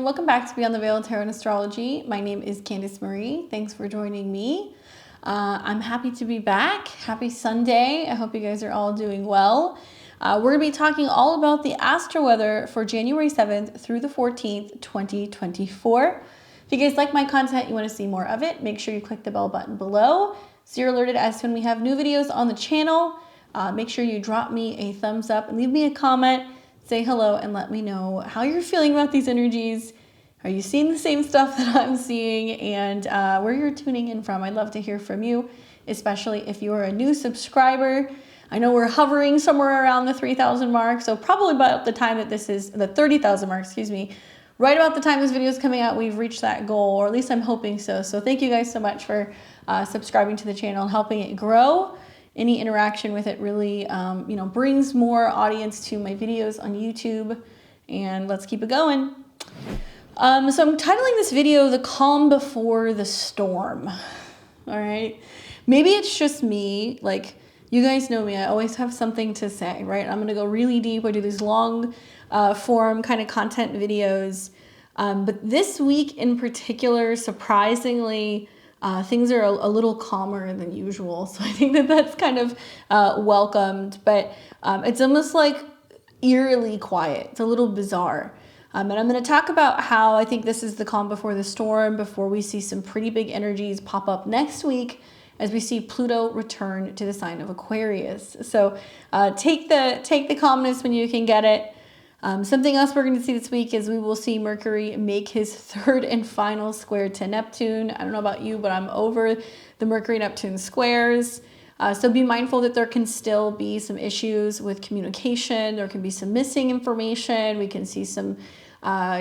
welcome back to Beyond the Veil Tarot and Astrology. My name is Candice Marie. Thanks for joining me. I'm happy to be back. Happy Sunday. I hope you guys are all doing well. We're going to be talking all about the astro weather for January 7th through the 14th, 2024. If you guys like my content, you want to see more of it, make sure you click the bell button below so you're alerted as to when we have new videos on the channel. Make sure you drop me a thumbs up and leave me a comment. Say hello and let me know how you're feeling about these energies. Are you seeing the same stuff that I'm seeing, and where you're tuning in from? I'd love to hear from you, especially if you're a new subscriber. I know we're hovering somewhere around the 3,000 mark, so probably about the time that this is, the 30,000 mark, excuse me, right about the time this video is coming out, we've reached that goal, or at least I'm hoping so. So thank you guys so much for subscribing to the channel and helping it grow. Any interaction with it really, brings more audience to my videos on YouTube, and let's keep it going. So I'm titling this video, The Calm Before the Storm. All right. Maybe it's just me. Like, you guys know me. I always have something to say, right? I'm going to go really deep. I do these long form kind of content videos. But this week in particular, surprisingly, things are a little calmer than usual. So I think that that's kind of welcomed, but it's almost like eerily quiet. It's a little bizarre. And I'm going to talk about how I think this is the calm before the storm, before we see some pretty big energies pop up next week as we see Pluto return to the sign of Aquarius. So take the calmness when you can get it. Something else we're going to see this week is we will see Mercury make his third and final square to Neptune. I don't know about you, but I'm over the Mercury-Neptune squares. So be mindful that there can still be some issues with communication. There can be some missing information. We can see some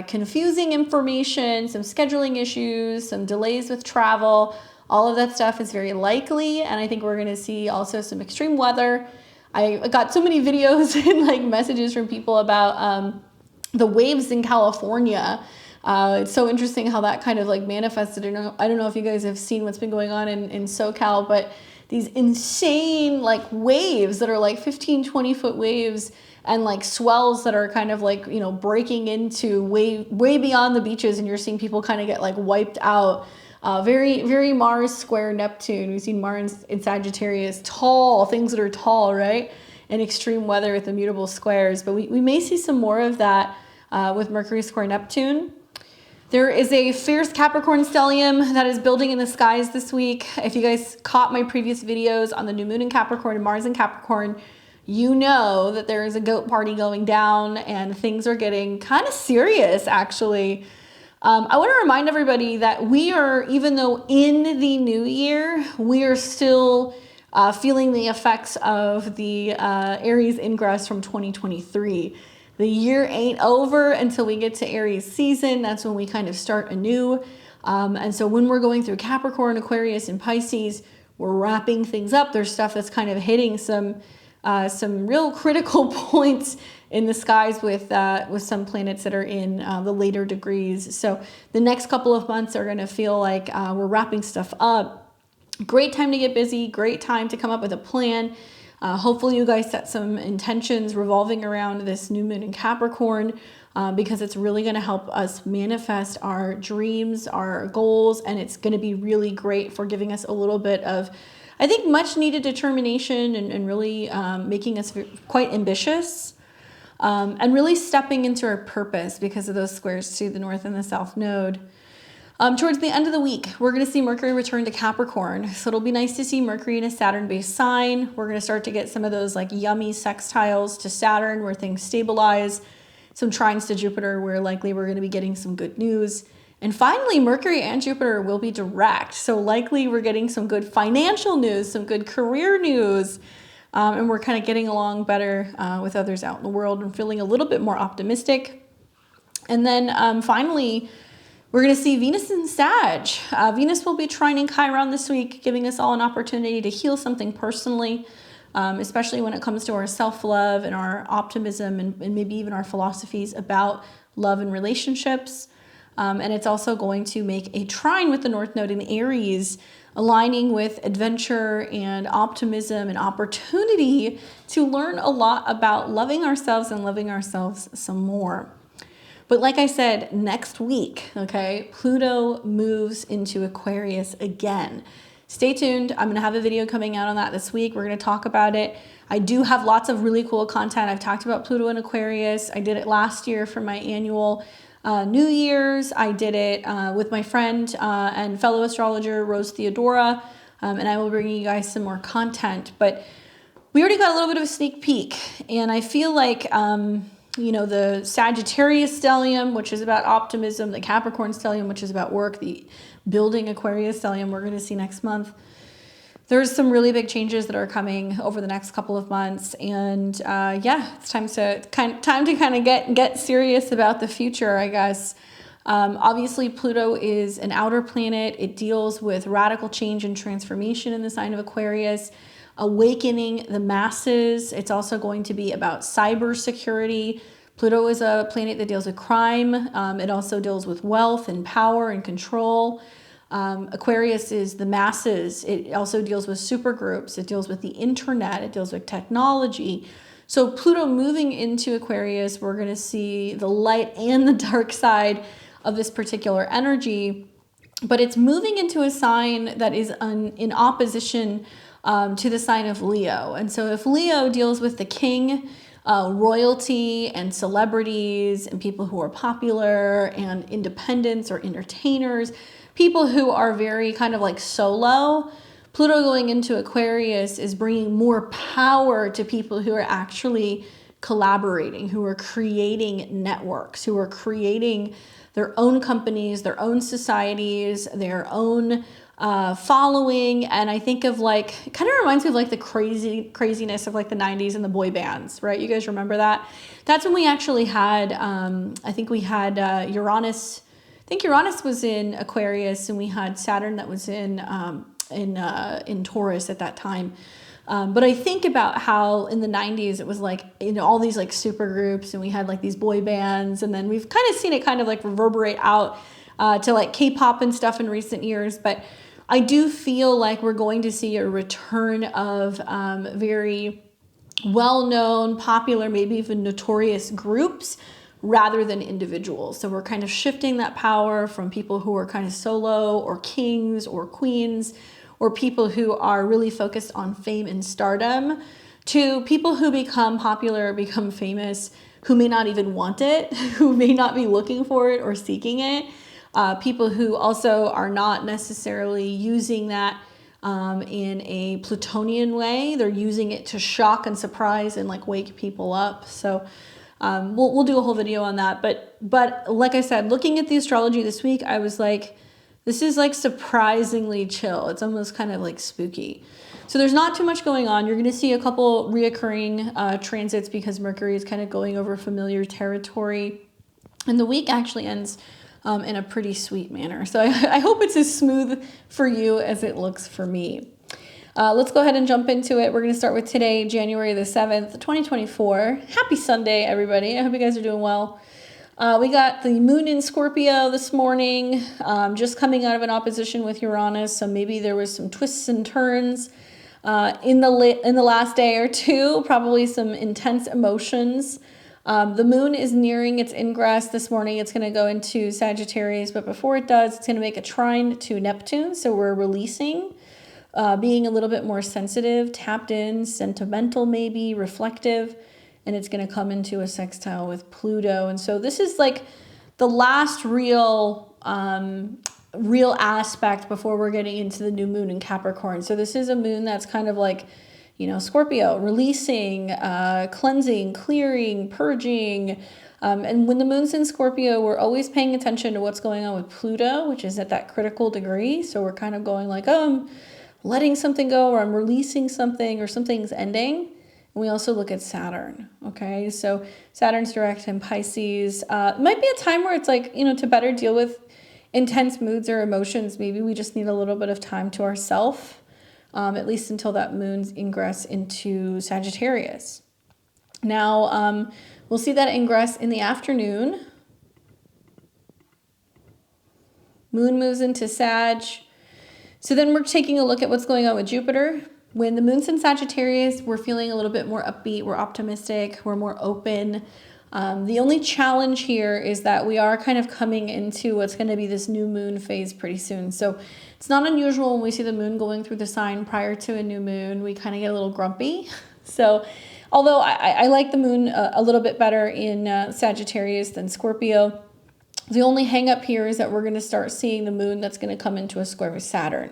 confusing information, some scheduling issues, some delays with travel. All of that stuff is very likely. And I think we're going to see also some extreme weather. I got so many videos and like messages from people about the waves in California. It's so interesting how that kind of like manifested. I don't know if you guys have seen what's been going on in SoCal, but these insane like waves that are like 15, 20 foot waves and like swells that are kind of like, breaking into way beyond the beaches. And you're seeing people kind of get like wiped out. Very, very Mars square Neptune. We've seen Mars in Sagittarius, tall, things that are tall, right? And extreme weather with immutable squares. But we may see some more of that with Mercury square Neptune. There is a fierce Capricorn stellium that is building in the skies this week. If you guys caught my previous videos on the new moon in Capricorn and Mars in Capricorn, you know that there is a goat party going down and things are getting kind of serious, actually. I want to remind everybody that we are, even though in the new year, we are still feeling the effects of the Aries ingress from 2023. The year ain't over until we get to Aries season. That's when we kind of start anew. And so when we're going through Capricorn, Aquarius, and Pisces, we're wrapping things up. There's stuff that's kind of hitting some real critical points in the skies with some planets that are in the later degrees. So the next couple of months are going to feel like we're wrapping stuff up. Great time to get busy. Great time to come up with a plan. Hopefully you guys set some intentions revolving around this new moon in Capricorn because it's really going to help us manifest our dreams, our goals, and it's going to be really great for giving us a little bit of, I think, much needed determination and really making us quite ambitious and really stepping into our purpose because of those squares to the north and the south node. Towards the end of the week, we're going to see Mercury return to Capricorn. So it'll be nice to see Mercury in a Saturn-based sign. We're going to start to get some of those like yummy sextiles to Saturn where things stabilize, some trines to Jupiter where likely we're going to be getting some good news. And finally, Mercury and Jupiter will be direct. So likely we're getting some good financial news, some good career news. And we're kind of getting along better with others out in the world and feeling a little bit more optimistic. And then finally, we're going to see Venus in Sag. Venus will be trining Chiron this week, giving us all an opportunity to heal something personally, especially when it comes to our self-love and our optimism and maybe even our philosophies about love and relationships. And it's also going to make a trine with the North Node in Aries, aligning with adventure and optimism and opportunity to learn a lot about loving ourselves and loving ourselves some more. But like I said, next week, okay, Pluto moves into Aquarius again. Stay tuned. I'm going to have a video coming out on that this week. We're going to talk about it. I do have lots of really cool content. I've talked about Pluto in Aquarius. I did it last year for my annual New Year's. I did it with my friend and fellow astrologer, Rose Theodora, and I will bring you guys some more content. But we already got a little bit of a sneak peek, and I feel like, you know, the Sagittarius stellium, which is about optimism, the Capricorn stellium, which is about work, the building Aquarius stellium we're going to see next month. There's some really big changes that are coming over the next couple of months, and yeah, it's time to kind of get serious about the future, I guess. Obviously, Pluto is an outer planet. It deals with radical change and transformation in the sign of Aquarius, awakening the masses. It's also going to be about cybersecurity. Pluto is a planet that deals with crime. It also deals with wealth and power and control. Aquarius is the masses. It also deals with supergroups. It deals with the internet. It deals with technology. So Pluto moving into Aquarius, we're going to see the light and the dark side of this particular energy, but it's moving into a sign that is in opposition to the sign of Leo. And so if Leo deals with the king, royalty and celebrities and people who are popular and independents or entertainers, people who are very kind of like solo, Pluto going into Aquarius is bringing more power to people who are actually collaborating, who are creating networks, who are creating their own companies, their own societies, their own following. And I think of like, kind of reminds me of like the craziness of like the 90s and the boy bands, right? You guys remember that? That's when we actually had, I think we had Uranus. I think Uranus was in Aquarius, and we had Saturn that was in Taurus at that time. But I think about how in the 90s it was like, you know, all these like super groups, and we had like these boy bands, and then we've kind of seen it kind of like reverberate out to like K-pop and stuff in recent years. But I do feel like we're going to see a return of very well-known, popular, maybe even notorious groups rather than individuals. So we're kind of shifting that power from people who are kind of solo or kings or queens or people who are really focused on fame and stardom to people who become popular, become famous, who may not even want it, who may not be looking for it or seeking it. People who also are not necessarily using that in a Plutonian way. They're using it to shock and surprise and like wake people up. So we'll do a whole video on that. But like I said, looking at the astrology this week, I was like, this is like surprisingly chill. It's almost kind of like spooky. So there's not too much going on. You're going to see a couple reoccurring transits because Mercury is kind of going over familiar territory. And the week actually ends in a pretty sweet manner. So I hope it's as smooth for you as it looks for me. Let's go ahead and jump into it. We're going to start with today, January the 7th, 2024. Happy Sunday, everybody. I hope you guys are doing well. We got the moon in Scorpio this morning, just coming out of an opposition with Uranus. So maybe there was some twists and turns in the last day or two, probably some intense emotions. The moon is nearing its ingress this morning. It's going to go into Sagittarius, but before it does, it's going to make a trine to Neptune. So we're releasing, being a little bit more sensitive, tapped in, sentimental maybe, reflective. And it's going to come into a sextile with Pluto. And so this is like the last real aspect before we're getting into the new moon in Capricorn. So this is a moon that's kind of like, you know, Scorpio, releasing, cleansing, clearing, purging. And when the moon's in Scorpio, we're always paying attention to what's going on with Pluto, which is at that critical degree. So we're kind of going like, oh, I'm letting something go, or I'm releasing something, or something's ending. And we also look at Saturn, okay? So Saturn's direct in Pisces. It might be a time where it's like, you know, to better deal with intense moods or emotions, maybe we just need a little bit of time to ourselves, at least until that moon's ingress into Sagittarius. Now, we'll see that ingress in the afternoon. Moon moves into Sag. So then we're taking a look at what's going on with Jupiter. When the moon's in Sagittarius, we're feeling a little bit more upbeat, we're optimistic, we're more open. The only challenge here is that we are kind of coming into what's going to be this new moon phase pretty soon. So it's not unusual when we see the moon going through the sign prior to a new moon, we kind of get a little grumpy. So although I like the moon a little bit better in Sagittarius than Scorpio, the only hang up here is that we're going to start seeing the moon that's going to come into a square with Saturn,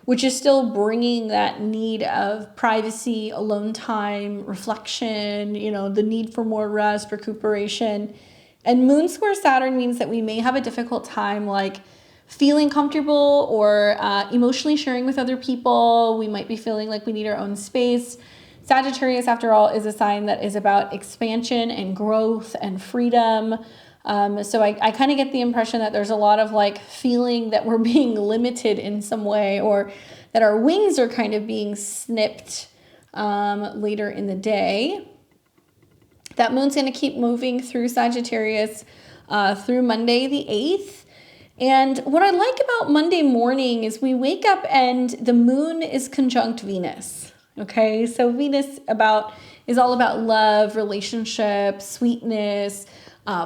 which is still bringing that need of privacy, alone time, reflection, you know, the need for more rest, recuperation. And moon square Saturn means that we may have a difficult time like feeling comfortable or emotionally sharing with other people. We might be feeling like we need our own space. Sagittarius, after all, is a sign that is about expansion and growth and freedom. So I kind of get the impression that there's a lot of like feeling that we're being limited in some way, or that our wings are kind of being snipped later in the day. That moon's going to keep moving through Sagittarius through Monday the 8th. And what I like about Monday morning is we wake up and the moon is conjunct Venus. Okay, so Venus is all about love, relationships, sweetness,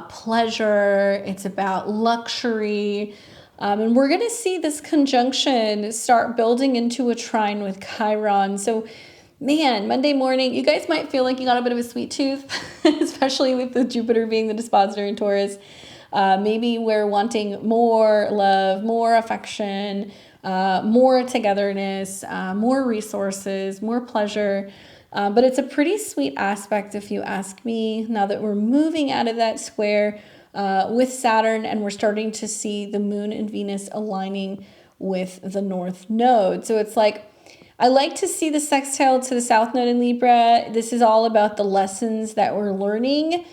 pleasure. It's about luxury. And we're going to see this conjunction start building into a trine with Chiron. So man, Monday morning, you guys might feel like you got a bit of a sweet tooth, especially with the Jupiter being the dispositor in Taurus. Maybe we're wanting more love, more affection, more togetherness, more resources, more pleasure. But it's a pretty sweet aspect, if you ask me, now that we're moving out of that square with Saturn and we're starting to see the moon and Venus aligning with the North Node. So it's like, I like to see the sextile to the South Node in Libra. This is all about the lessons that we're learning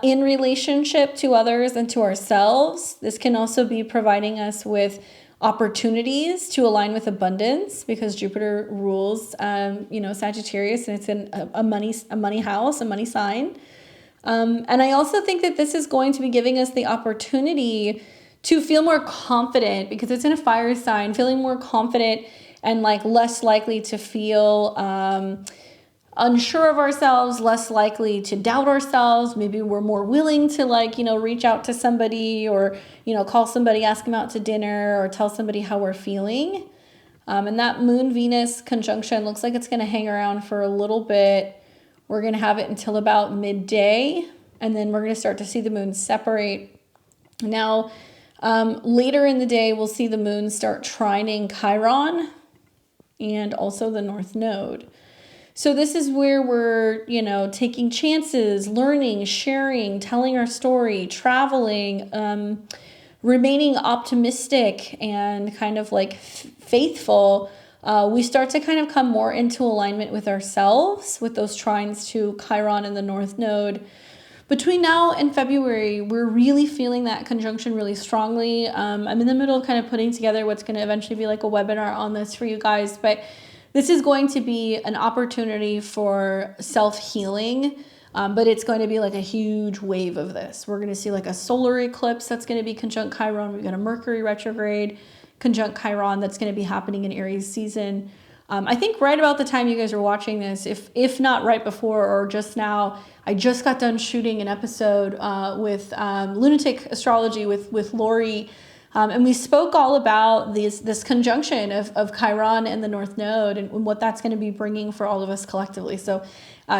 in relationship to others and to ourselves. This can also be providing us with opportunities to align with abundance, because Jupiter rules, Sagittarius, and it's in a money house, a money sign. And I also think that this is going to be giving us the opportunity to feel more confident, because it's in a fire sign, feeling more confident and like less likely to feel unsure of ourselves, less likely to doubt ourselves. Maybe we're more willing to reach out to somebody, or, call somebody, ask them out to dinner, or tell somebody how we're feeling. And that moon Venus conjunction looks like it's going to hang around for a little bit. We're going to have it until about midday, and then we're going to start to see the moon separate. Now, later in the day, we'll see the moon start trining Chiron and also the North Node. So this is where we're, taking chances, learning, sharing, telling our story, traveling, remaining optimistic and kind of like faithful. We start to kind of come more into alignment with ourselves with those trines to Chiron and the North Node. Between now and February, we're really feeling that conjunction really strongly. I'm in the middle of kind of putting together what's going to eventually be like a webinar on this for you guys, but this is going to be an opportunity for self-healing, but it's going to be like a huge wave of this. We're going to see like a solar eclipse that's going to be conjunct Chiron. We've got a Mercury retrograde conjunct Chiron that's going to be happening in Aries season. I think right about the time you guys are watching this, if not right before or just now, I just got done shooting an episode with Lunatic Astrology with Lori. And we spoke all about this conjunction of Chiron and the North Node and what that's going to be bringing for all of us collectively. So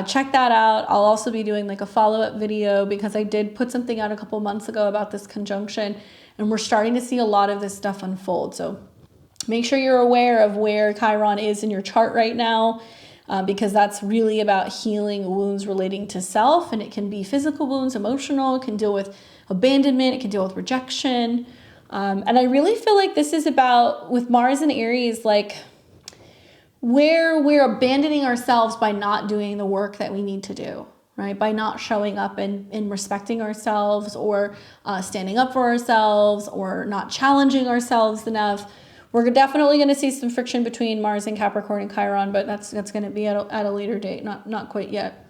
check that out. I'll also be doing like a follow-up video, because I did put something out a couple months ago about this conjunction, and we're starting to see a lot of this stuff unfold. So make sure you're aware of where Chiron is in your chart right now, because that's really about healing wounds relating to self. And it can be physical wounds, emotional, it can deal with abandonment, it can deal with rejection. And I really feel like this is about, with Mars and Aries, like where we're abandoning ourselves by not doing the work that we need to do, right? By not showing up and respecting ourselves, or standing up for ourselves, or not challenging ourselves enough. We're definitely going to see some friction between Mars and Capricorn and Chiron, but that's going to be at a later date, not quite yet.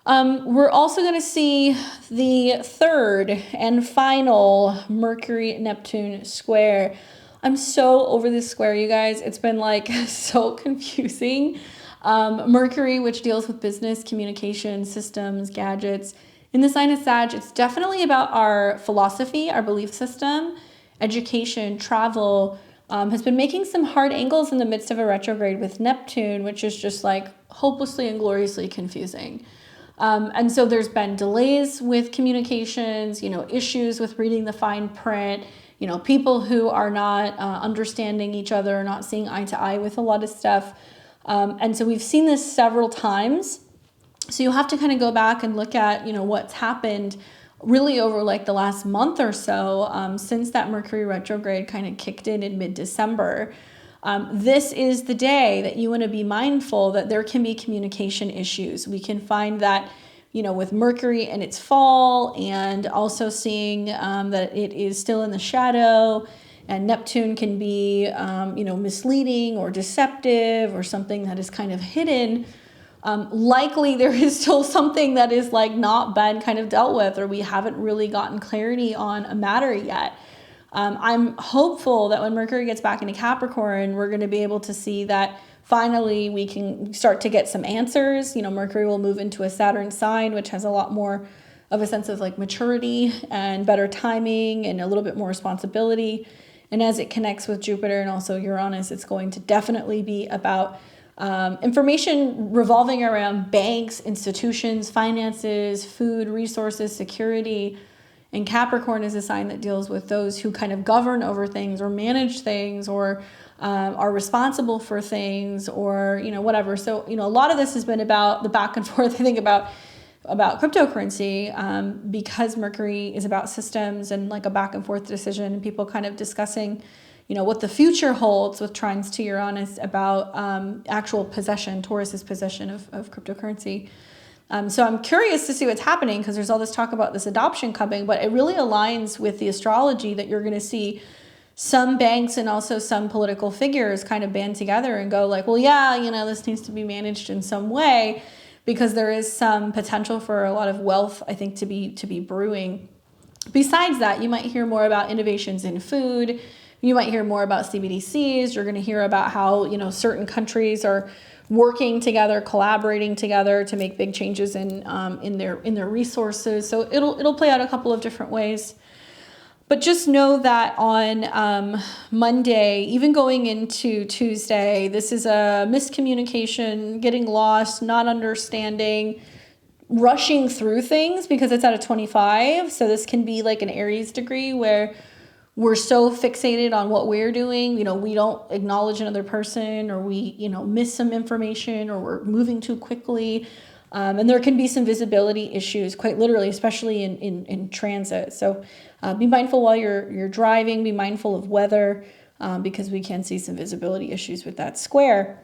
We're also going to see the third and final Mercury-Neptune square. I'm so over this square, you guys. It's been like so confusing. Mercury, which deals with business, communication, systems, gadgets, In the sign of Sag, it's definitely about our philosophy, our belief system, education, travel. Has been making some hard angles in the midst of a retrograde with Neptune, which is just like hopelessly and gloriously confusing. And so there's been delays with communications, issues with reading the fine print, people who are not understanding each other, not seeing eye to eye with a lot of stuff. And so we've seen this several times. So you have to kind of go back and look at, what's happened really over like the last month or so since that Mercury retrograde kind of kicked in mid-December. This is the day that you want to be mindful that there can be communication issues. We can find that, with Mercury in its fall, and also seeing that it is still in the shadow, and Neptune can be, misleading or deceptive or something that is kind of hidden. Likely there is still something that is like not been kind of dealt with, or we haven't really gotten clarity on a matter yet. I'm hopeful that when Mercury gets back into Capricorn, we're going to be able to see that finally we can start to get some answers. Mercury will move into a Saturn sign, which has a lot more of a sense of like maturity and better timing and a little bit more responsibility. And as it connects with Jupiter and also Uranus, it's going to definitely be about information revolving around banks, institutions, finances, food, resources, security. And Capricorn is a sign that deals with those who kind of govern over things or manage things or are responsible for things or, whatever. So, a lot of this has been about the back and forth, I think, about cryptocurrency because Mercury is about systems and like a back and forth decision, and people kind of discussing what the future holds with trines to Uranus about actual possession, Taurus's possession of cryptocurrency. So I'm curious to see what's happening because there's all this talk about this adoption coming, but it really aligns with the astrology that you're going to see some banks and also some political figures kind of band together and go like, well, yeah, this needs to be managed in some way because there is some potential for a lot of wealth, I think, to be brewing. Besides that, you might hear more about innovations in food. You might hear more about CBDCs. You're going to hear about how, certain countries are working together, collaborating together to make big changes in their resources. So it'll play out a couple of different ways. But just know that on Monday, even going into Tuesday, this is a miscommunication, getting lost, not understanding, rushing through things because it's at a 25. So this can be like an Aries degree where we're so fixated on what we're doing, we don't acknowledge another person, or we, miss some information, or we're moving too quickly. And there can be some visibility issues, quite literally, especially in transit. So be mindful while you're driving, be mindful of weather, because we can see some visibility issues with that square.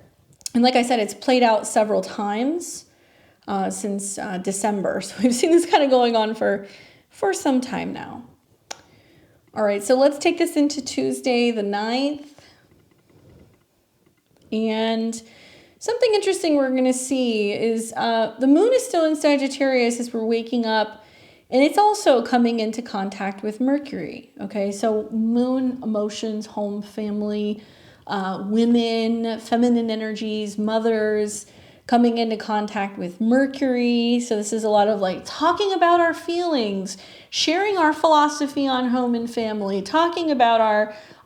And like I said, it's played out several times since December. So we've seen this kind of going on for some time now. All right, so let's take this into Tuesday the 9th. And something interesting we're going to see is the moon is still in Sagittarius as we're waking up. And it's also coming into contact with Mercury. Okay, so moon, emotions, home, family, women, feminine energies, mothers, coming into contact with Mercury. So this is a lot of like talking about our feelings, sharing our philosophy on home and family, talking about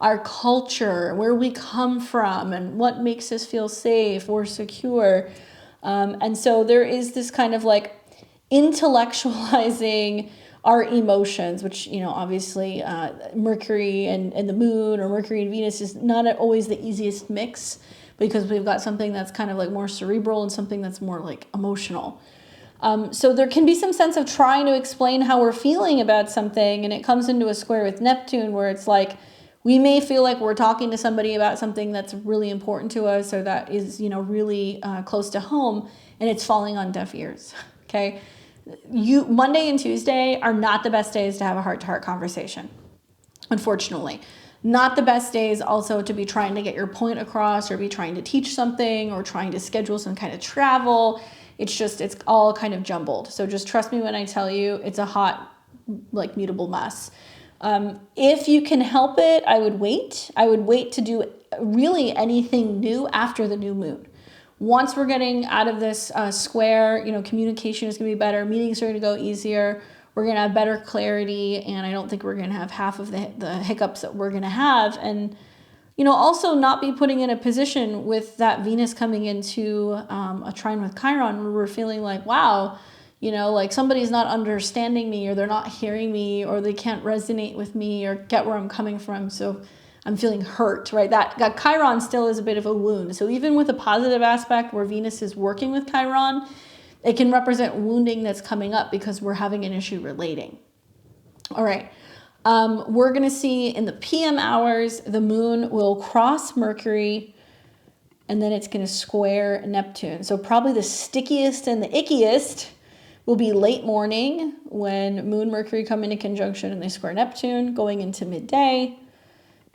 our culture, where we come from and what makes us feel safe or secure. And so there is this kind of like intellectualizing our emotions, which, obviously Mercury and the moon, or Mercury and Venus, is not always the easiest mix, because we've got something that's kind of like more cerebral and something that's more like emotional. So there can be some sense of trying to explain how we're feeling about something, and it comes into a square with Neptune where it's like we may feel like we're talking to somebody about something that's really important to us, or that is, really close to home, and it's falling on deaf ears. Okay, Monday and Tuesday are not the best days to have a heart-to-heart conversation, unfortunately. Not the best days also to be trying to get your point across, or be trying to teach something, or trying to schedule some kind of travel. It's all kind of jumbled. So just trust me when I tell you it's a hot, like, mutable mess. If you can help it, I would wait. I would wait to do really anything new after the new moon. Once we're getting out of this square, you know, communication is going to be better. Meetings are going to go easier. We're going to have better clarity. And I don't think we're going to have half of the hiccups that we're going to have. And, you know, also not be putting in a position with that Venus coming into a trine with Chiron where we're feeling like, wow, you know, like somebody's not understanding me, or they're not hearing me, or they can't resonate with me or get where I'm coming from. So I'm feeling hurt, right? That Chiron still is a bit of a wound. So even with a positive aspect where Venus is working with Chiron, it can represent wounding that's coming up because we're having an issue relating. All right. We're going to see in the PM hours, the moon will cross Mercury, and then it's going to square Neptune. So probably the stickiest and the ickiest will be late morning when Moon, Mercury come into conjunction and they square Neptune, going into midday.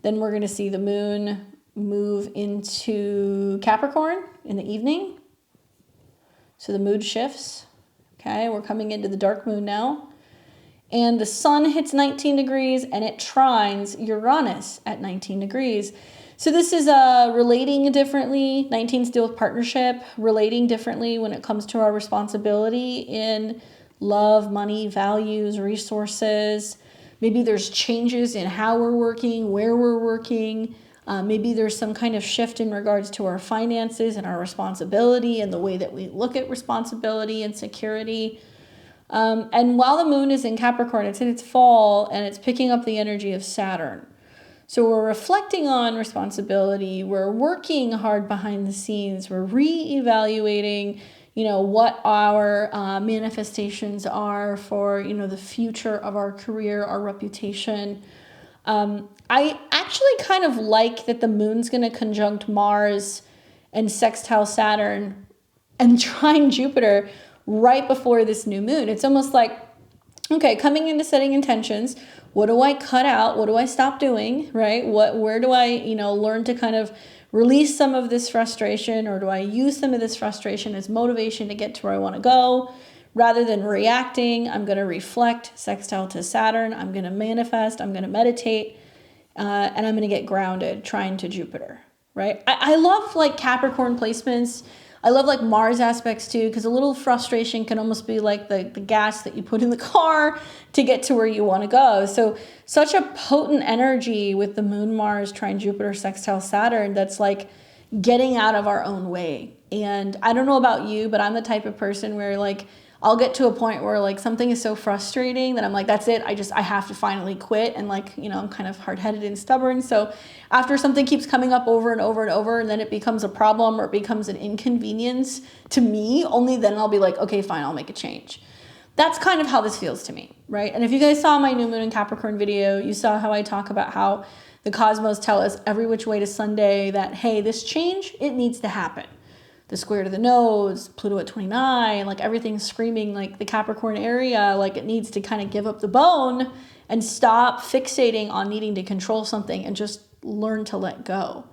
Then we're going to see the moon move into Capricorn in the evening. So the mood shifts. Okay, we're coming into the dark moon now. And the sun hits 19 degrees and it trines Uranus at 19 degrees. So this is relating differently. 19's deal with partnership, relating differently when it comes to our responsibility in love, money, values, resources. Maybe there's changes in how we're working, where we're working. Maybe there's some kind of shift in regards to our finances and our responsibility and the way that we look at responsibility and security. And while the moon is in Capricorn, it's in its fall and it's picking up the energy of Saturn. So we're reflecting on responsibility. We're working hard behind the scenes. We're reevaluating, you know, what our manifestations are for, you know, the future of our career, our reputation. I actually kind of like that the moon's going to conjunct Mars and sextile Saturn and trine Jupiter right before this new moon. It's almost like, okay, coming into setting intentions, what do I cut out? What do I stop doing, right? Where do I, you know, learn to kind of release some of this frustration, or do I use some of this frustration as motivation to get to where I want to go? Rather than reacting, I'm going to reflect, sextile to Saturn. I'm going to manifest, I'm going to meditate, and I'm going to get grounded, trine to Jupiter, right? I love like Capricorn placements. I love like Mars aspects too, because a little frustration can almost be like the gas that you put in the car to get to where you want to go. So such a potent energy with the moon, Mars, trine Jupiter, sextile Saturn, that's like getting out of our own way. And I don't know about you, but I'm the type of person where like I'll get to a point where like something is so frustrating that I'm like, that's it. I have to finally quit. And like, you know, I'm kind of hard-headed and stubborn. So after something keeps coming up over and over and over, and then it becomes a problem or it becomes an inconvenience to me, only then I'll be like, okay, fine, I'll make a change. That's kind of how this feels to me, right? And if you guys saw my new moon in Capricorn video, you saw how I talk about how the cosmos tell us every which way to Sunday that, hey, this change, it needs to happen. The square to the nodes, Pluto at 29, like everything's screaming like the Capricorn area, like it needs to kind of give up the bone and stop fixating on needing to control something and just learn to let go.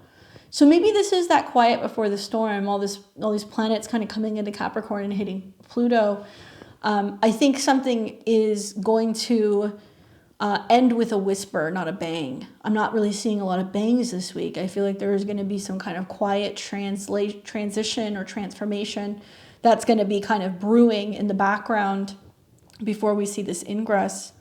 So maybe this is that quiet before the storm, all these planets kind of coming into Capricorn and hitting Pluto. I think something is going to end with a whisper, not a bang. I'm not really seeing a lot of bangs this week. I feel like there is going to be some kind of quiet transition or transformation that's going to be kind of brewing in the background before we see this ingress.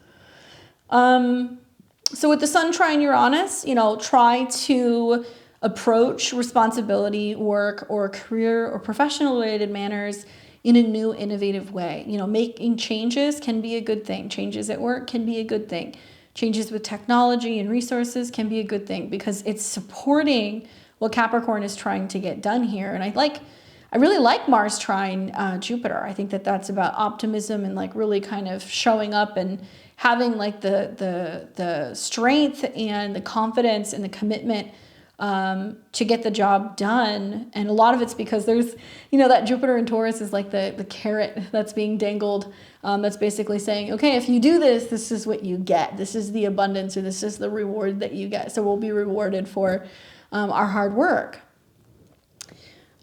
So with the sun trine Uranus, you know, try to approach responsibility, work, or career or professional related manners in a new, innovative way. You know, making changes can be a good thing. Changes at work can be a good thing. Changes with technology and resources can be a good thing because it's supporting what Capricorn is trying to get done here. And I really like Mars trine Jupiter. I think that that's about optimism and like really kind of showing up and having like the strength and the confidence and the commitment to get the job done. And a lot of it's because there's, you know, that Jupiter in Taurus is like the carrot that's being dangled. That's basically saying, okay, if you do this, this is what you get. This is the abundance, or this is the reward that you get. So we'll be rewarded for our hard work.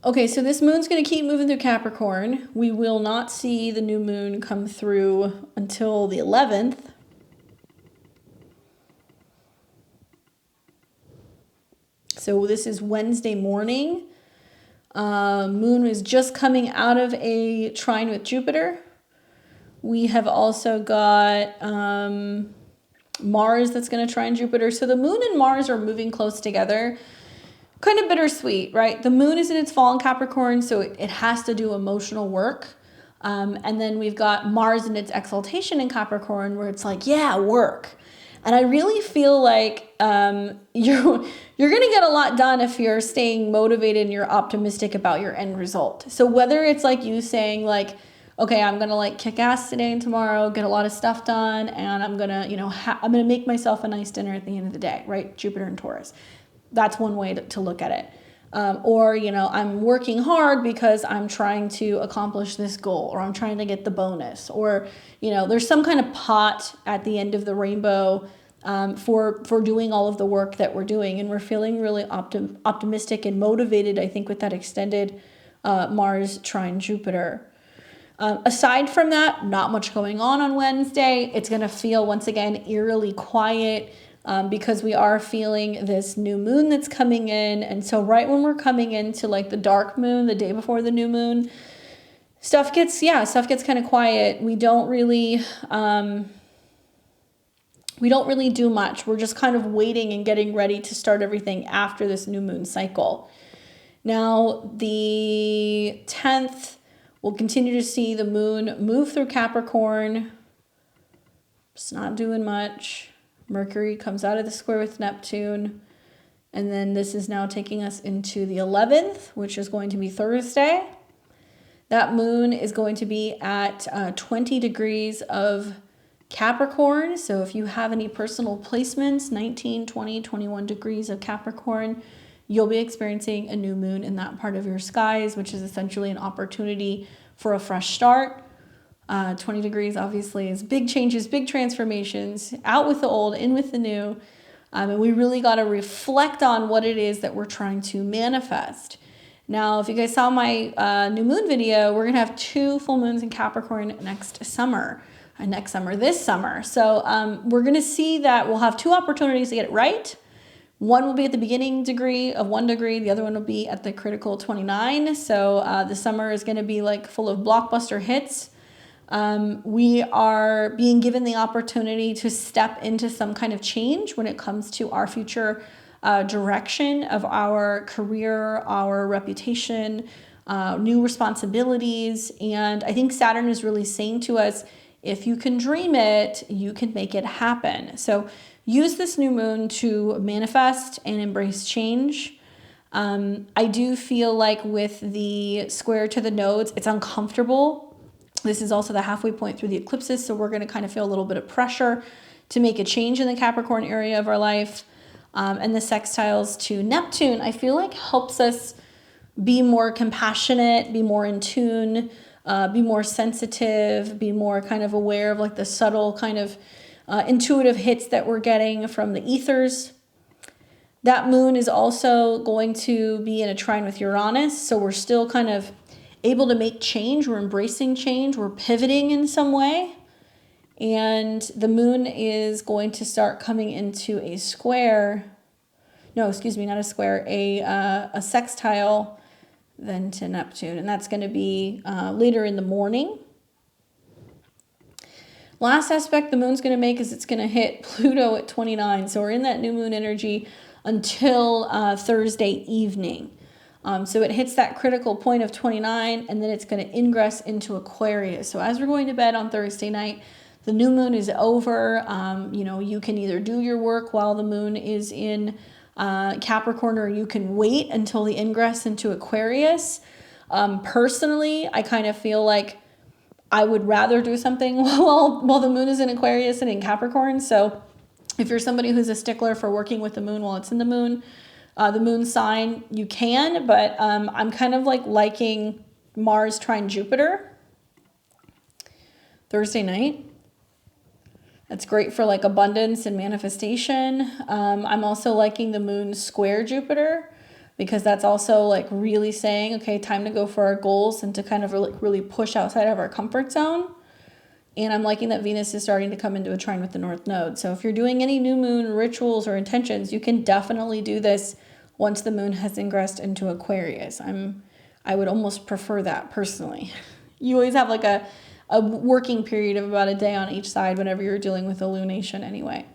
Okay, so this moon's going to keep moving through Capricorn. We will not see the new moon come through until the 11th. So this is Wednesday morning. Moon is just coming out of a trine with Jupiter. We have also got Mars that's going to trine Jupiter. So the moon and Mars are moving close together. Kind of bittersweet, right? The moon is in its fall in Capricorn, so it has to do emotional work. And then we've got Mars in its exaltation in Capricorn, where it's like, yeah, work. And I really feel like you're going to get a lot done if you're staying motivated and you're optimistic about your end result. So whether it's like you saying like, okay, I'm going to like kick ass today and tomorrow, get a lot of stuff done, and I'm going to, I'm going to make myself a nice dinner at the end of the day, right? Jupiter and Taurus. That's one way to look at it. Or, I'm working hard because I'm trying to accomplish this goal, or I'm trying to get the bonus, or, there's some kind of pot at the end of the rainbow for doing all of the work that we're doing. And we're feeling really optimistic and motivated, I think, with that extended Mars trine Jupiter. Aside from that, not much going on Wednesday. It's going to feel, once again, eerily quiet. Because we are feeling this new moon that's coming in. And so right when we're coming into like the dark moon, the day before the new moon, stuff gets kind of quiet. We don't really do much. We're just kind of waiting and getting ready to start everything after this new moon cycle. Now, the 10th, we'll continue to see the moon move through Capricorn. It's not doing much. Mercury comes out of the square with Neptune. And then this is now taking us into the 11th, which is going to be Thursday. That moon is going to be at 20 degrees of Capricorn. So if you have any personal placements, 19, 20, 21 degrees of Capricorn, you'll be experiencing a new moon in that part of your skies, which is essentially an opportunity for a fresh start. 20 degrees obviously is big changes, big transformations, out with the old, in with the new. And we really got to reflect on what it is that we're trying to manifest. Now, if you guys saw my new moon video, we're going to have 2 full moons in Capricorn this summer. So we're going to see that we'll have 2 opportunities to get it right. One will be at the beginning degree of 1 degree. The other one will be at the critical 29. So the summer is going to be like full of blockbuster hits. We are being given the opportunity to step into some kind of change when it comes to our future direction of our career, our reputation, new responsibilities. And I think Saturn is really saying to us, if you can dream it, you can make it happen. So use this new moon to manifest and embrace change. I do feel like with the square to the nodes, it's uncomfortable. This is also the halfway point through the eclipses, so we're going to kind of feel a little bit of pressure to make a change in the Capricorn area of our life. And the sextiles to Neptune, I feel like helps us be more compassionate, be more in tune, be more sensitive, be more kind of aware of like the subtle kind of intuitive hits that we're getting from the ethers. That moon is also going to be in a trine with Uranus, so we're still kind of able to make change. We're embracing change. We're pivoting in some way. And the moon is going to start coming into a square. No, excuse me, not a square, a sextile then to Neptune. And that's going to be later in the morning. Last aspect the moon's going to make is it's going to hit Pluto at 29. So we're in that new moon energy until Thursday evening. So it hits that critical point of 29, and then it's going to ingress into Aquarius. So as we're going to bed on Thursday night, the new moon is over. You can either do your work while the moon is in Capricorn, or you can wait until the ingress into Aquarius. Personally, I kind of feel like I would rather do something while the moon is in Aquarius and in Capricorn. So if you're somebody who's a stickler for working with the moon while it's in the moon sign, you can, but I'm kind of like liking Mars trine Jupiter Thursday night. That's great for like abundance and manifestation. I'm also liking the moon square Jupiter, because that's also like really saying, okay, time to go for our goals and to kind of really push outside of our comfort zone. And I'm liking that Venus is starting to come into a trine with the North Node. So if you're doing any new moon rituals or intentions, you can definitely do this once the moon has ingressed into Aquarius. I'm I would almost prefer that personally. You always have like a working period of about a day on each side whenever you're dealing with a lunation anyway.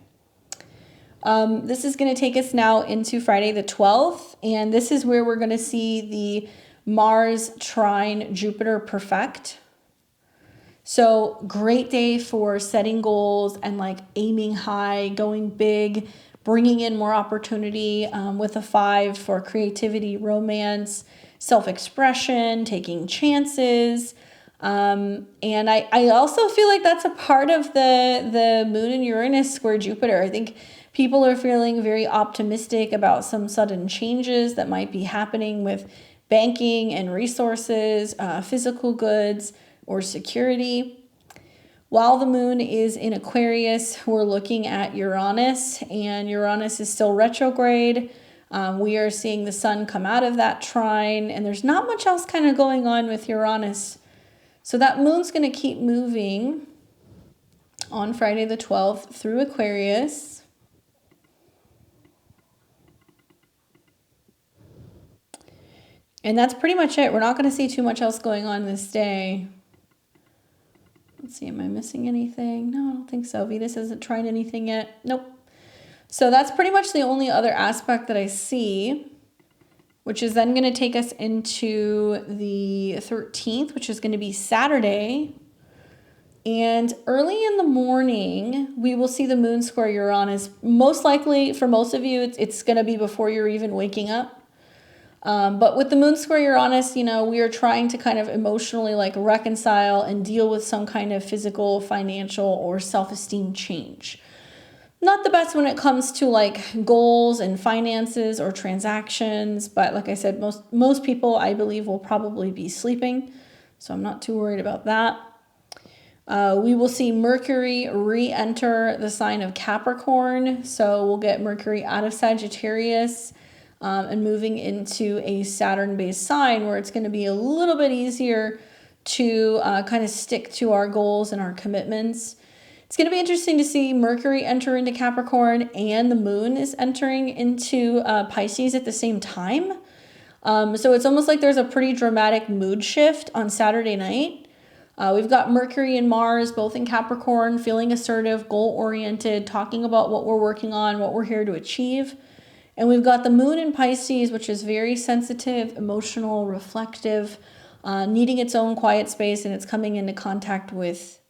This is going to take us now into Friday the 12th, and this is where we're going to see the Mars trine Jupiter perfect. So great day for setting goals and like aiming high, going big, bringing in more opportunity with a 5 for creativity, romance, self-expression, taking chances. And I also feel like that's a part of the Moon and Uranus square Jupiter. I think people are feeling very optimistic about some sudden changes that might be happening with banking and resources, physical goods, or security. While the moon is in Aquarius, we're looking at Uranus, and Uranus is still retrograde. We are seeing the sun come out of that trine, and there's not much else kind of going on with Uranus. So that moon's going to keep moving on Friday the 12th through Aquarius. And that's pretty much it. We're not going to see too much else going on this day. Let's see, am I missing anything? No, I don't think so. Venus hasn't tried anything yet. Nope. So that's pretty much the only other aspect that I see, which is then going to take us into the 13th, which is going to be Saturday. And early in the morning, we will see the moon square Uranus. Most likely, for most of you, it's going to be before you're even waking up. But with the moon square Uranus, you know, we are trying to kind of emotionally like reconcile and deal with some kind of physical, financial, or self-esteem change. Not the best when it comes to like goals and finances or transactions, but like I said, most people I believe will probably be sleeping, so I'm not too worried about that. We will see Mercury re-enter the sign of Capricorn, so we'll get Mercury out of Sagittarius and moving into a Saturn-based sign where it's going to be a little bit easier to kind of stick to our goals and our commitments. It's going to be interesting to see Mercury enter into Capricorn and the moon is entering into Pisces at the same time. So it's almost like there's a pretty dramatic mood shift on Saturday night. We've got Mercury and Mars both in Capricorn, feeling assertive, goal-oriented, talking about what we're working on, what we're here to achieve. And we've got the moon in Pisces, which is very sensitive, emotional, reflective, needing its own quiet space, and it's coming into contact with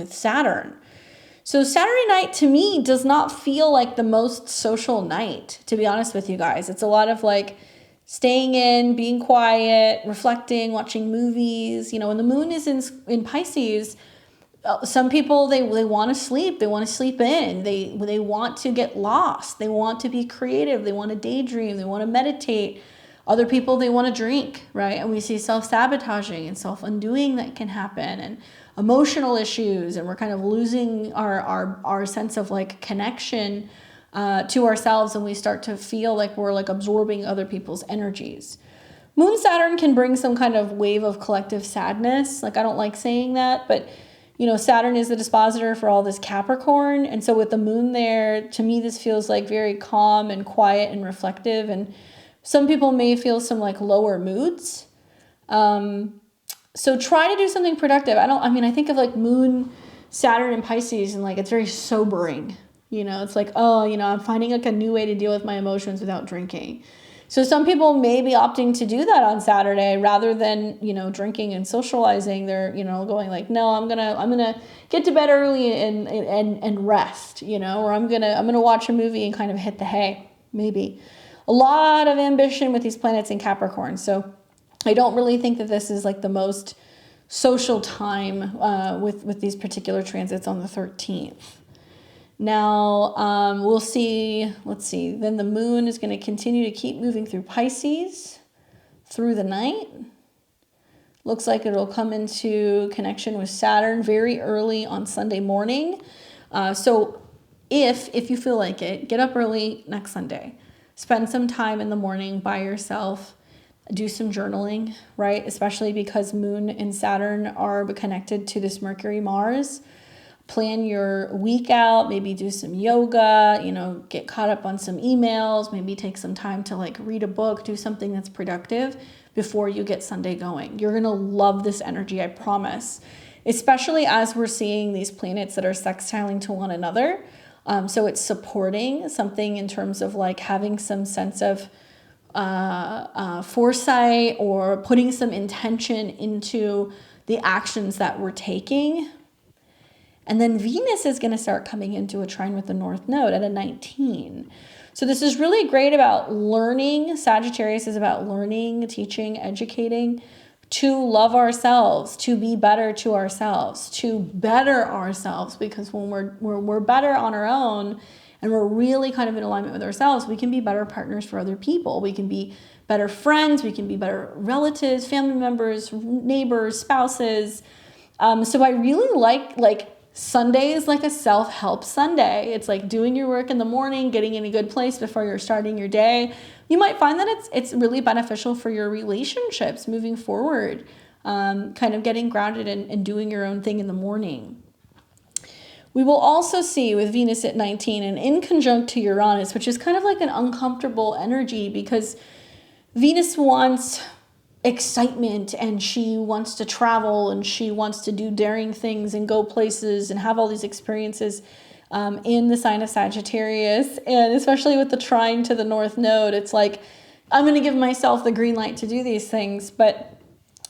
Saturn. So Saturday night, to me, does not feel like the most social night, to be honest with you guys. It's a lot of like staying in, being quiet, reflecting, watching movies. You know, when the moon is in Pisces, some people, they want to sleep. They want to sleep in. They want to get lost. They want to be creative. They want to daydream. They want to meditate. Other people, they want to drink, right? And we see self-sabotaging and self-undoing that can happen, and emotional issues, and we're kind of losing our sense of like connection to ourselves, and we start to feel like we're like absorbing other people's energies. Moon Saturn can bring some kind of wave of collective sadness. Like, I don't like saying that, but you know, Saturn is the dispositor for all this Capricorn. And so with the moon there, to me, this feels like very calm and quiet and reflective. And some people may feel some like lower moods. So try to do something productive. I think of like moon, Saturn and Pisces, and like, it's very sobering. You know, it's like, oh, you know, I'm finding like a new way to deal with my emotions without drinking. So some people may be opting to do that on Saturday rather than, you know, drinking and socializing. They're, you know, going like, no, I'm gonna get to bed early and rest, you know, or I'm gonna watch a movie and kind of hit the hay. Maybe a lot of ambition with these planets in Capricorn. So I don't really think that this is like the most social time with these particular transits on the 13th. Now, we'll see, let's see, then the moon is going to continue to keep moving through Pisces through the night. Looks like it'll come into connection with Saturn very early on Sunday morning. So if you feel like it, get up early next Sunday. Spend some time in the morning by yourself. Do some journaling, right? Especially because Moon and Saturn are connected to this Mercury-Mars. plan your week out, maybe do some yoga, get caught up on some emails, maybe take some time to like read a book, do something that's productive before you get Sunday going. You're going to love this energy, I promise, especially as we're seeing these planets that are sextiling to one another. So it's supporting something in terms of like having some sense of foresight or putting some intention into the actions that we're taking. And then Venus is going to start coming into a trine with the North Node at a 19. So this is really great about learning. Sagittarius is about learning, teaching, educating, to love ourselves, to be better to ourselves, to better ourselves. Because when we're better on our own and we're really kind of in alignment with ourselves, we can be better partners for other people. We can be better friends. We can be better relatives, family members, neighbors, spouses. So I really like Sunday is like a self-help Sunday. It's like doing your work in the morning, getting in a good place before you're starting your day. You might find that it's really beneficial for your relationships moving forward, kind of getting grounded and doing your own thing in the morning. We will also see with Venus at 19 and in conjunct to Uranus, which is kind of like an uncomfortable energy because Venus wants excitement and she wants to travel and she wants to do daring things and go places and have all these experiences in the sign of Sagittarius. And especially with the trine to the North Node, it's like, I'm going to give myself the green light to do these things. But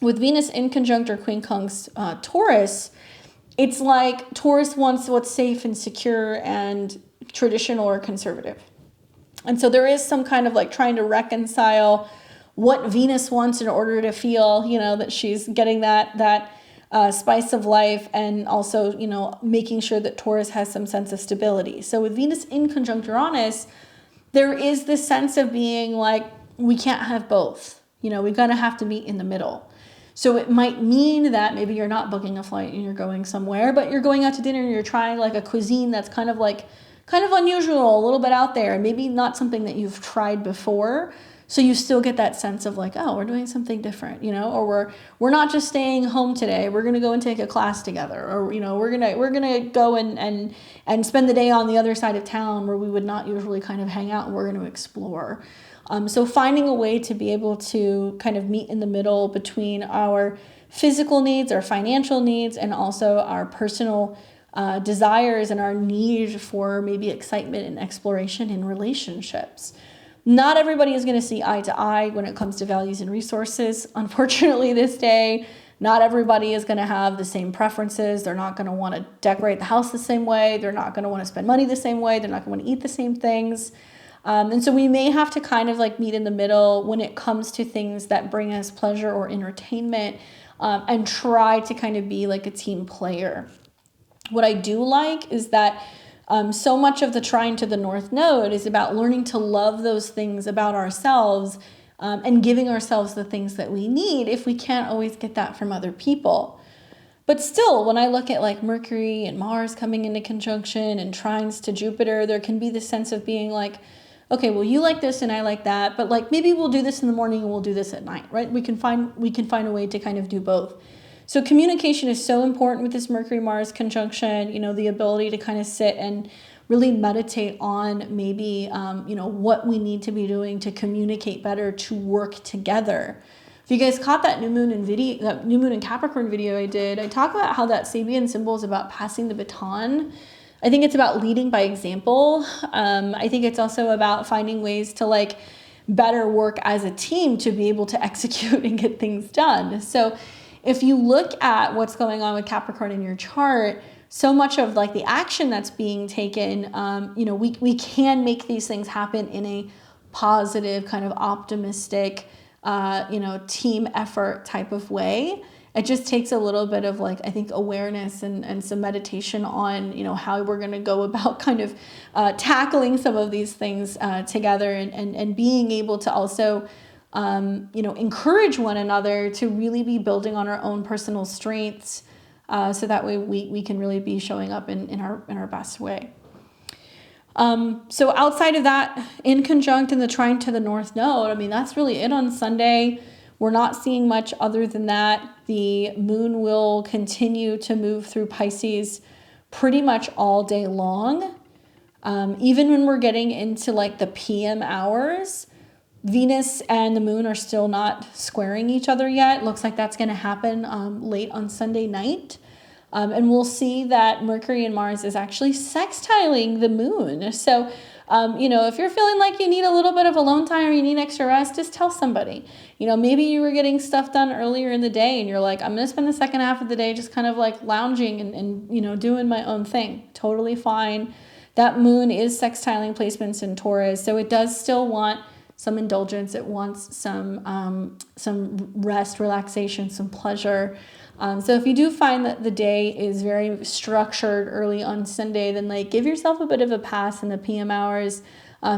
with Venus in conjunct or quincunx Taurus, it's like Taurus wants what's safe and secure and traditional or conservative. And so there is some kind of like trying to reconcile what Venus wants in order to feel, that she's getting that spice of life, and also, making sure that Taurus has some sense of stability. So with Venus in conjunct Uranus, there is this sense of being like, we can't have both. We're going to have to meet in the middle. So it might mean that maybe you're not booking a flight and you're going somewhere, but you're going out to dinner and you're trying like a cuisine that's kind of unusual, a little bit out there, and maybe not something that you've tried before. So you still get that sense of like, oh, we're doing something different, or we're not just staying home today. We're going to go and take a class together, or, we're going to go and spend the day on the other side of town where we would not usually kind of hang out, and we're going to explore. So finding a way to be able to kind of meet in the middle between our physical needs, our financial needs, and also our personal desires and our need for maybe excitement and exploration in relationships. Not everybody is going to see eye to eye when it comes to values and resources. Unfortunately, this day, not everybody is going to have the same preferences. They're not going to want to decorate the house the same way. They're not going to want to spend money the same way. They're not going to want to eat the same things. And so we may have to kind of like meet in the middle when it comes to things that bring us pleasure or entertainment, and try to kind of be like a team player. What I do like is that so much of the trine to the North Node is about learning to love those things about ourselves, and giving ourselves the things that we need if we can't always get that from other people. But still, when I look at like Mercury and Mars coming into conjunction and trines to Jupiter, there can be this sense of being like, okay, well, you like this and I like that, but like maybe we'll do this in the morning and we'll do this at night, right? We can find a way to kind of do both. So communication is so important with this Mercury-Mars conjunction, the ability to kind of sit and really meditate on maybe, what we need to be doing to communicate better, to work together. If you guys caught that new moon and Capricorn video I did, I talk about how that Sabian symbol is about passing the baton. I think it's about leading by example. I think it's also about finding ways to like better work as a team to be able to execute and get things done. So if you look at what's going on with Capricorn in your chart, so much of like the action that's being taken, we can make these things happen in a positive, kind of optimistic, team effort type of way. It just takes a little bit of like, I think, awareness and some meditation on, how we're going to go about kind of tackling some of these things together, and being able to also encourage one another to really be building on our own personal strengths, so that way we can really be showing up in our best way. So outside of that, in conjunct in the trine to the North Node, that's really it on Sunday. We're not seeing much other than that. The moon will continue to move through Pisces pretty much all day long. Even when we're getting into like the PM hours, Venus and the moon are still not squaring each other yet. Looks like that's going to happen late on Sunday night. And we'll see that Mercury and Mars is actually sextiling the moon. So, if you're feeling like you need a little bit of alone time or you need extra rest, just tell somebody. Maybe you were getting stuff done earlier in the day and you're like, I'm going to spend the second half of the day just kind of like lounging and doing my own thing. Totally fine. That moon is sextiling placements in Taurus, so it does still want some indulgence. It wants some rest, relaxation, some pleasure. So if you do find that the day is very structured early on Sunday, then like give yourself a bit of a pass in the PM hours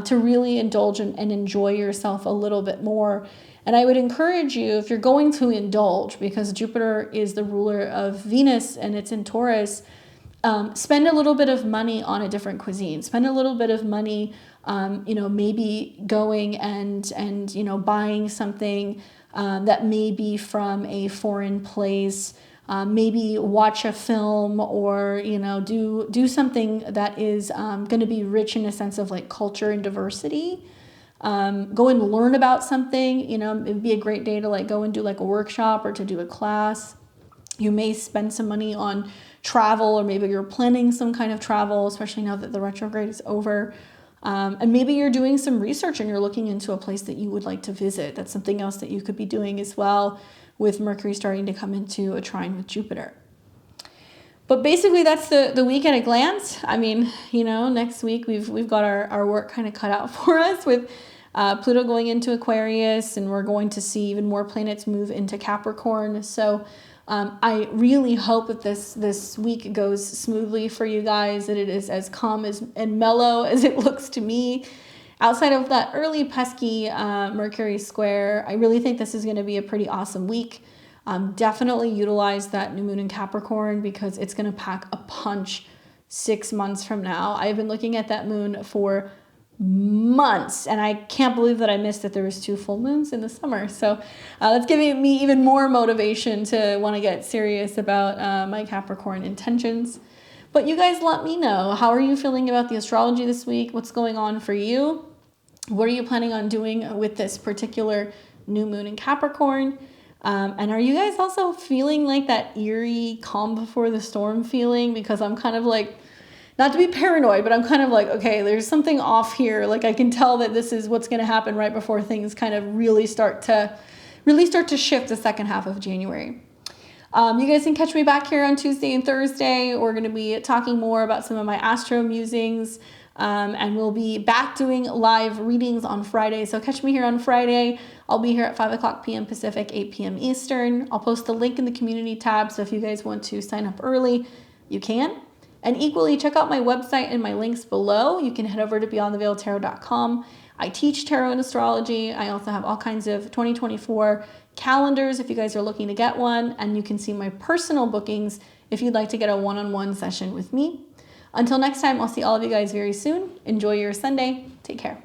to really indulge and enjoy yourself a little bit more. And I would encourage you, if you're going to indulge, because Jupiter is the ruler of Venus and it's in Taurus, spend a little bit of money on a different cuisine. Spend a little bit of money, maybe going and buying something that may be from a foreign place. Maybe watch a film or, do something that is going to be rich in a sense of like culture and diversity. Go and learn about something. It'd be a great day to like go and do like a workshop or to do a class. You may spend some money on travel, or maybe you're planning some kind of travel, especially now that the retrograde is over. And maybe you're doing some research and you're looking into a place that you would like to visit. That's something else that you could be doing as well, with Mercury starting to come into a trine with Jupiter. But basically that's the week at a glance. I mean, next week we've got our work kind of cut out for us with Pluto going into Aquarius, and we're going to see even more planets move into Capricorn. So I really hope that this week goes smoothly for you guys, that it is as calm and mellow as it looks to me. Outside of that early pesky Mercury square, I really think this is going to be a pretty awesome week. Definitely utilize that new moon in Capricorn, because it's going to pack a punch 6 months from now. I've been looking at that moon for months, and I can't believe that I missed that there was 2 full moons in the summer. So that's giving me even more motivation to want to get serious about my Capricorn intentions. But you guys let me know, how are you feeling about the astrology this week? What's going on for you? What are you planning on doing with this particular new moon in Capricorn? And are you guys also feeling like that eerie calm before the storm feeling? Because I'm kind of like, not to be paranoid, but I'm kind of like, okay, there's something off here. Like I can tell that this is what's going to happen right before things kind of really start to shift the second half of January. You guys can catch me back here on Tuesday and Thursday. We're going to be talking more about some of my astro musings. And we'll be back doing live readings on Friday. So catch me here on Friday. I'll be here at 5 p.m. Pacific, 8 p.m. Eastern. I'll post the link in the community tab. So if you guys want to sign up early, you can. And equally, check out my website and my links below. You can head over to beyondtheveiltarot.com. I teach tarot and astrology. I also have all kinds of 2024 calendars if you guys are looking to get one. And you can see my personal bookings if you'd like to get a one-on-one session with me. Until next time, I'll see all of you guys very soon. Enjoy your Sunday. Take care.